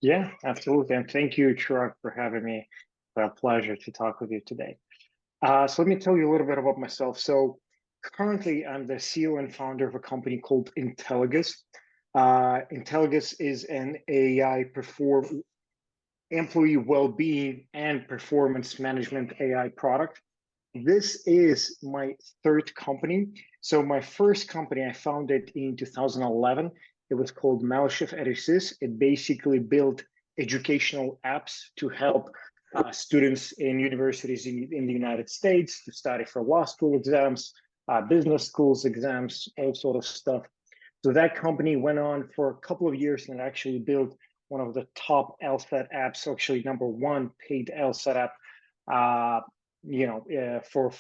Yeah, absolutely. And thank you, Chirag, for having me. It's a pleasure to talk with you today. So let me tell you a little bit about myself. So currently, I'm the CEO and founder of a company called Intelogos. Intelligence is an AI perform employee well-being and performance management AI product. This is my third company. So my first company I founded in 2011. It was called Malyshev. It basically built educational apps to help students in universities in the United States to study for law school exams, business schools exams, all sort of stuff. So that company went on for a couple of years and actually built one of the top LSAT apps, actually number one paid LSAT app, for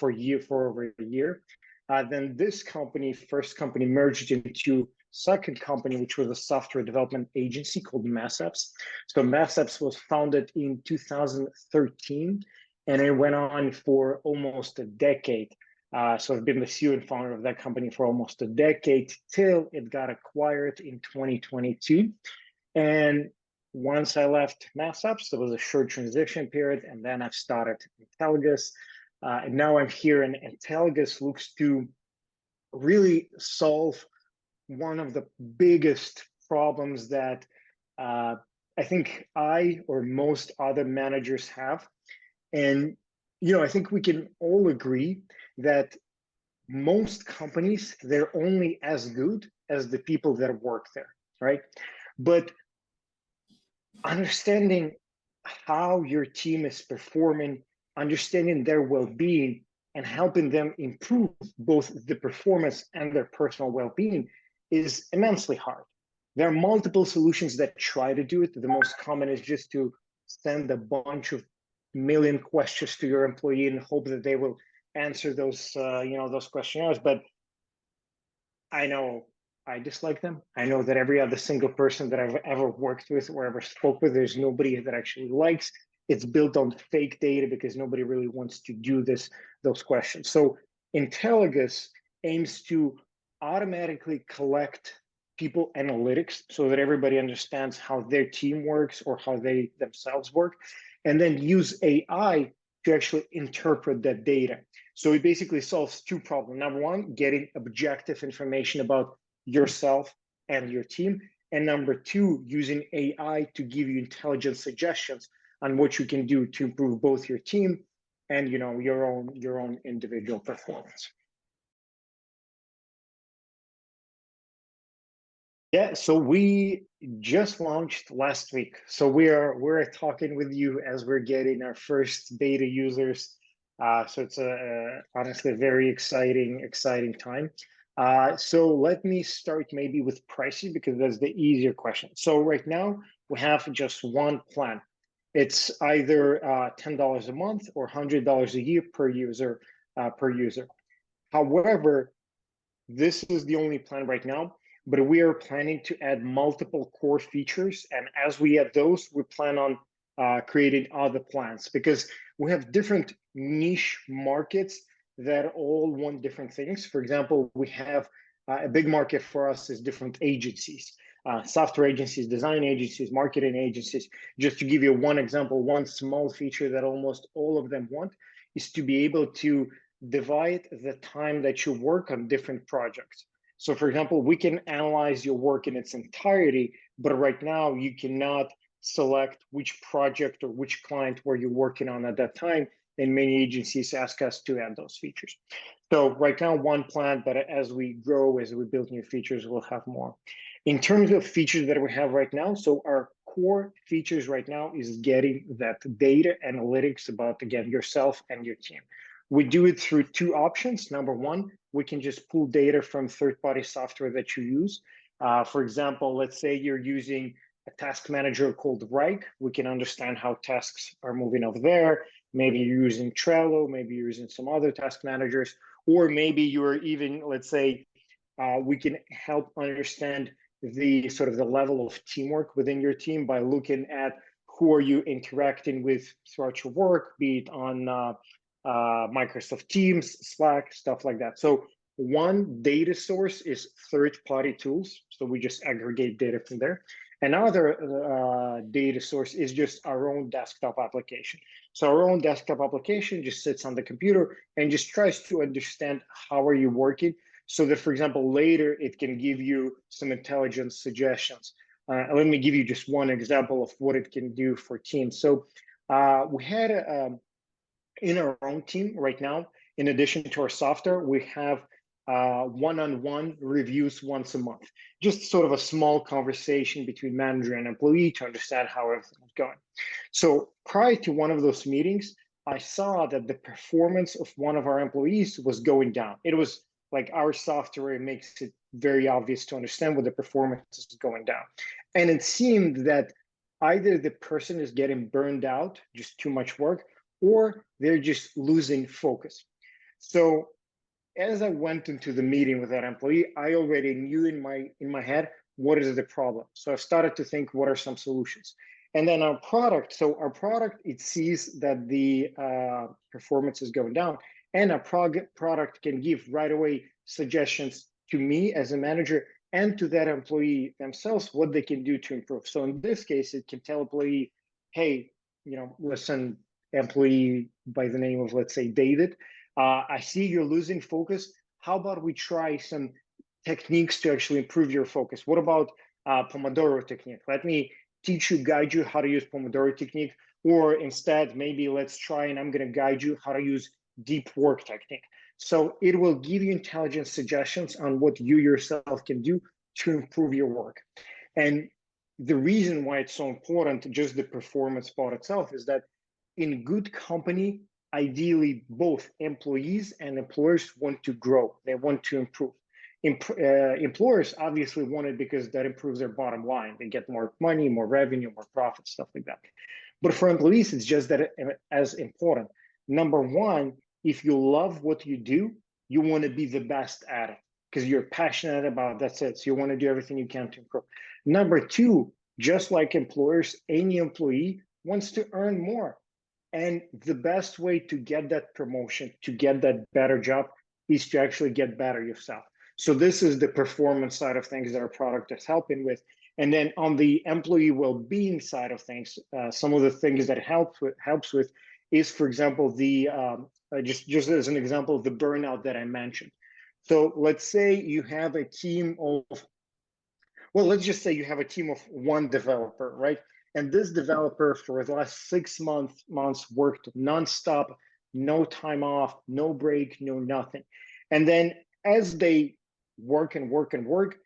over a year. Then this company, first company, merged into second company, which was a software development agency called MassApps. So MassApps was founded in 2013, and it went on for almost a decade. So I've been the CEO and founder of that company for almost a decade till it got acquired in 2022. And once I left MassApps, there was a short transition period, and then I've started Intelogos. And now I'm here, and Intelogos looks to really solve one of the biggest problems that I think I or most other managers have. And I think we can all agree that most companies, they're only as good as the people that work there, right? But understanding how your team is performing, understanding their well-being, and helping them improve both the performance and their personal well-being is immensely hard. There are multiple solutions that try to do it. The most common is just to send a bunch of million questions to your employee and hope that they will answer those questionnaires. But I know I dislike them. I know that every other single person that I've ever worked with or ever spoke with, there's nobody that actually likes. It's built on fake data because nobody really wants to do those questions. So Intelligence aims to automatically collect people analytics so that everybody understands how their team works or how they themselves work, and then use AI to actually interpret that data. So it basically solves two problems. Number one, getting objective information about yourself and your team. And number two, using AI to give you intelligent suggestions on what you can do to improve both your team and your own individual performance. Yeah, so we just launched last week. So we're talking with you as we're getting our first beta users. So it's honestly a very exciting time. So let me start maybe with pricing because that's the easier question. So right now we have just one plan. It's either $10 a month or $100 a year per user. However, this is the only plan right now, but we are planning to add multiple core features. And as we add those, we plan on creating other plans because we have different niche markets that all want different things. For example, we have a big market for us is different agencies, software agencies, design agencies, marketing agencies. Just to give you one example, one small feature that almost all of them want is to be able to divide the time that you work on different projects. So for example, we can analyze your work in its entirety, but right now you cannot select which project or which client were you working on at that time. And many agencies ask us to add those features. So right now, one plan, but as we grow, as we build new features, we'll have more. In terms of features that we have right now, so our core features right now is getting that data analytics about, again, yourself and your team. We do it through two options. Number one, we can just pull data from third-party software that you use. For example, let's say you're using a task manager called Rike. We can understand how tasks are moving over there. Maybe you're using Trello, maybe you're using some other task managers, or maybe you're even, let's say, we can help understand the sort of the level of teamwork within your team by looking at who are you interacting with throughout your work, be it on Microsoft Teams, Slack, stuff like that. So one data source is third-party tools. So we just aggregate data from there. Another data source is just our own desktop application. So our own desktop application just sits on the computer and just tries to understand how are you working, so that, for example, later it can give you some intelligent suggestions. Let me give you just one example of what it can do for teams. So we had in our own team right now, in addition to our software, we have one-on-one reviews once a month, just sort of a small conversation between manager and employee to understand how everything is going. So prior to one of those meetings, I saw that the performance of one of our employees was going down. It was like our software makes it very obvious to understand what the performance is going down. And it seemed that either the person is getting burned out, just too much work, or they're just losing focus. So as I went into the meeting with that employee, I already knew in my head what is the problem. So I started to think, what are some solutions? And then our product, it sees that the performance is going down, and our product can give right away suggestions to me as a manager and to that employee themselves what they can do to improve. So in this case, it can tell employee, hey, listen, employee by the name of, let's say, David, I see you're losing focus. How about we try some techniques to actually improve your focus? What about Pomodoro technique? Let me teach you, guide you how to use Pomodoro technique. Or instead, maybe let's try, and I'm going to guide you how to use deep work technique. So it will give you intelligent suggestions on what you yourself can do to improve your work. And the reason why it's so important, just the performance part itself, is that in good company, ideally both employees and employers want to grow. They want to improve. Employers obviously want it because that improves their bottom line. They get more money, more revenue, more profit, stuff like that. But for employees, it's just that as important. Number one, if you love what you do, you want to be the best at it because you're passionate about that's it. So you want to do everything you can to improve. Number two, just like employers, any employee wants to earn more. And the best way to get that promotion, to get that better job, is to actually get better yourself. So this is the performance side of things that our product is helping with. And then on the employee well-being side of things, some of the things that helps with is, for example, the just as an example, the burnout that I mentioned. So let's say you have a team of, well, let's just say you have a team of one developer, right? And this developer for the last 6 months worked nonstop, no time off, no break, no nothing. And then as they work and work and work,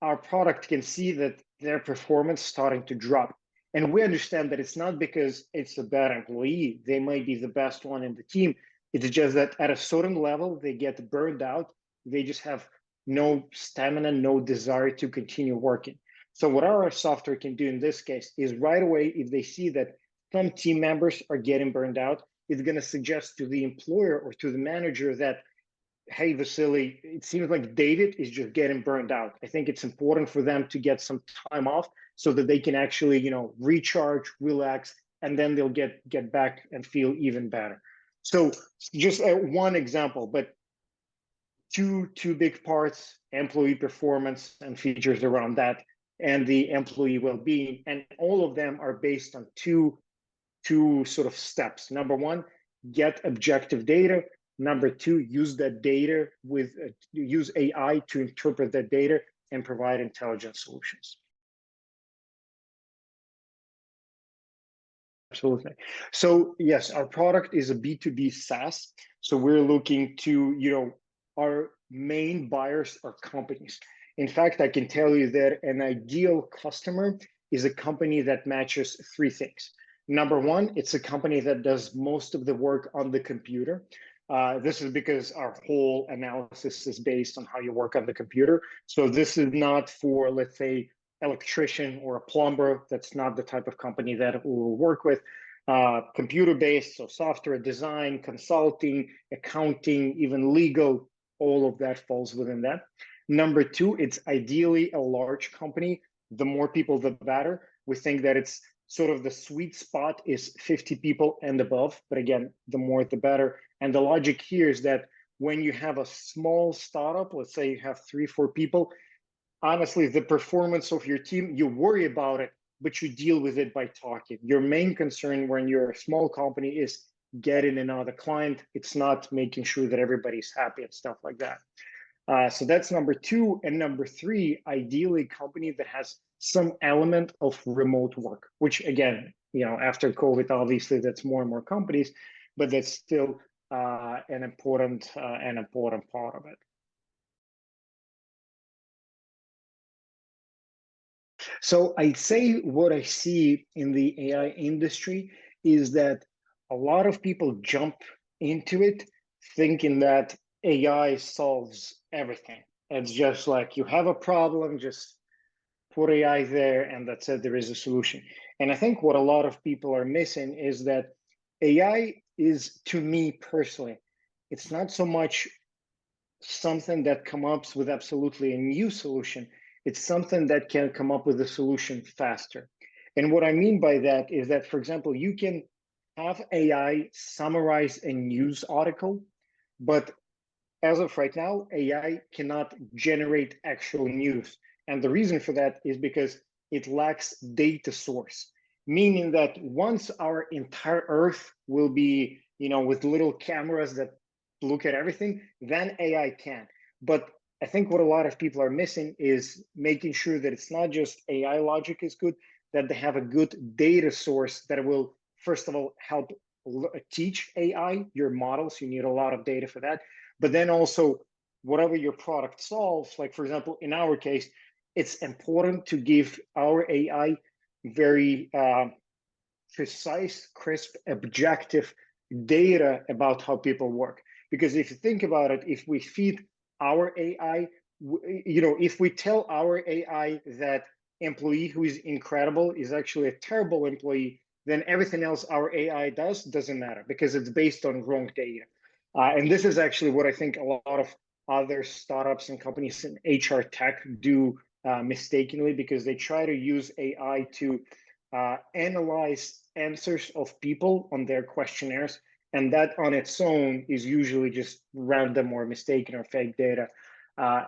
our product can see that their performance starting to drop. And we understand that it's not because it's a bad employee. They might be the best one in the team. It's just that at a certain level, they get burned out. They just have no stamina, no desire to continue working. So what our software can do in this case is right away, if they see that some team members are getting burned out, it's going to suggest to the employer or to the manager that, hey, Vasily, it seems like David is just getting burned out. I think it's important for them to get some time off so that they can actually, recharge, relax, and then they'll get back and feel even better. So just one example, but two big parts: employee performance and features around that, and the employee well-being. And all of them are based on two sort of steps. Number one, get objective data. Number two, use that data use AI to interpret that data and provide intelligent solutions. Absolutely. So yes, our product is a B2B SaaS. So we're looking to, our main buyers are companies. In fact, I can tell you that an ideal customer is a company that matches three things. Number one, it's a company that does most of the work on the computer. This is because our whole analysis is based on how you work on the computer. So this is not for, let's say, electrician or a plumber. That's not the type of company that we'll work with. Computer-based, so software design, consulting, accounting, even legal, all of that falls within that. Number two, it's ideally a large company. The more people, the better. We think that it's sort of the sweet spot is 50 people and above. But again, the more, the better. And the logic here is that when you have a small startup, let's say you have 3-4 people, honestly, the performance of your team, you worry about it, but you deal with it by talking. Your main concern when you're a small company is getting another client. It's not making sure that everybody's happy and stuff like that. So that's number two. And number three, ideally, a company that has some element of remote work, which again, after COVID, obviously that's more and more companies, but that's still an important part of it. So I'd say what I see in the AI industry is that a lot of people jump into it thinking that AI solves everything. It's just like you have a problem, just put AI there, and that's it, there is a solution. And I think what a lot of people are missing is that AI is, to me personally, it's not so much something that comes up with absolutely a new solution. It's something that can come up with a solution faster. And what I mean by that is that, for example, you can have AI summarize a news article, but as of right now, AI cannot generate actual news. And the reason for that is because it lacks data source, meaning that once our entire Earth will be, with little cameras that look at everything, then AI can. But I think what a lot of people are missing is making sure that it's not just AI logic is good, that they have a good data source that will, first of all, help teach AI your models. You need a lot of data for that. But then also, whatever your product solves, like for example, in our case, it's important to give our AI very precise, crisp, objective data about how people work. Because if you think about it, if we feed our AI, if we tell our AI that employee who is incredible is actually a terrible employee, then everything else our AI does doesn't matter because it's based on wrong data. And this is actually what I think a lot of other startups and companies in HR tech do mistakenly, because they try to use AI to analyze answers of people on their questionnaires, and that on its own is usually just random or mistaken or fake data.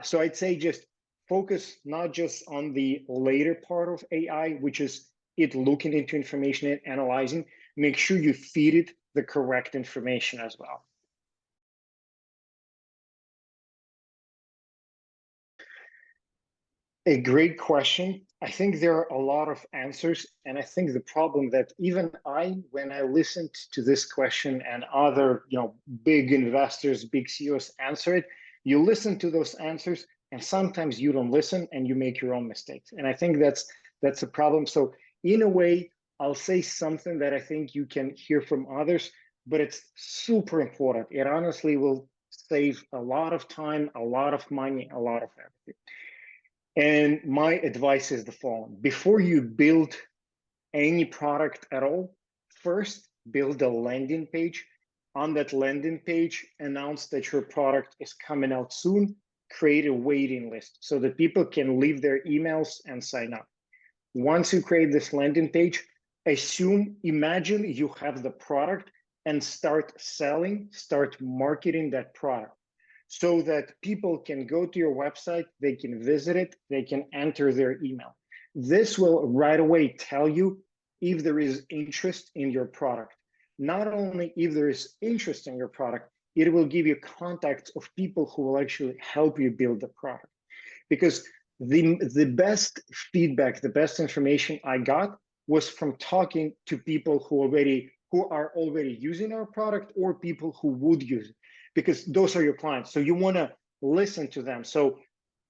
So I'd say just focus not just on the later part of AI, which is it looking into information and analyzing. Make sure you feed it the correct information as well. A great question. I think there are a lot of answers. And I think the problem that even when I listened to this question and other, big investors, big CEOs answer it, you listen to those answers and sometimes you don't listen and you make your own mistakes. And I think that's a problem. So in a way, I'll say something that I think you can hear from others, but it's super important. It honestly will save a lot of time, a lot of money, a lot of everything. And my advice is the following: before you build any product at all, first build a landing page. On that landing page, announce that your product is coming out soon. Create a waiting list so that people can leave their emails and sign up. Once you create this landing page, imagine you have the product and start selling, start marketing that product so that people can go to your website, they can visit it, they can enter their email. This will right away tell you if there is interest in your product. Not only if there is interest in your product, it will give you contacts of people who will actually help you build the product. Because the best feedback, the best information I got was from talking to people who are already using our product or people who would use it, because those are your clients. So you want to listen to them. So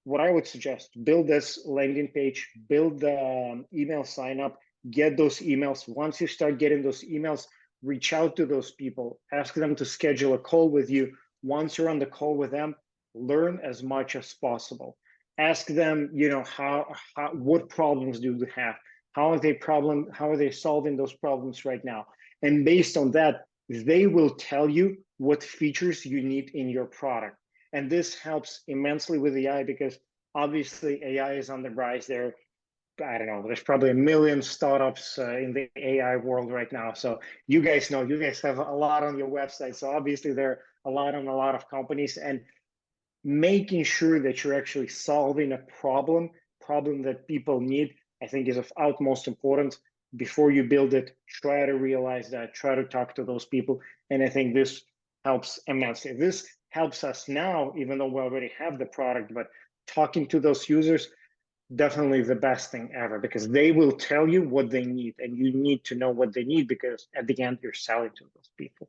what I would suggest, build this landing page, build the email sign up, get those emails. Once you start getting those emails, reach out to those people, ask them to schedule a call with you. Once you're on the call with them, learn as much as possible. Ask them, what problems do they have? How are they solving those problems right now? And based on that, they will tell you what features you need in your product. And this helps immensely with AI because obviously AI is on the rise there. I don't know, there's probably a million startups in the AI world right now. So you guys have a lot on your website. So obviously there are a lot of companies. And making sure that you're actually solving a problem that people need, I think is of utmost importance. Before you build it, try to realize that, try to talk to those people. And I think this helps immensely. This helps us now, even though we already have the product, but talking to those users, definitely the best thing ever, because they will tell you what they need, and you need to know what they need, because at the end you're selling to those people.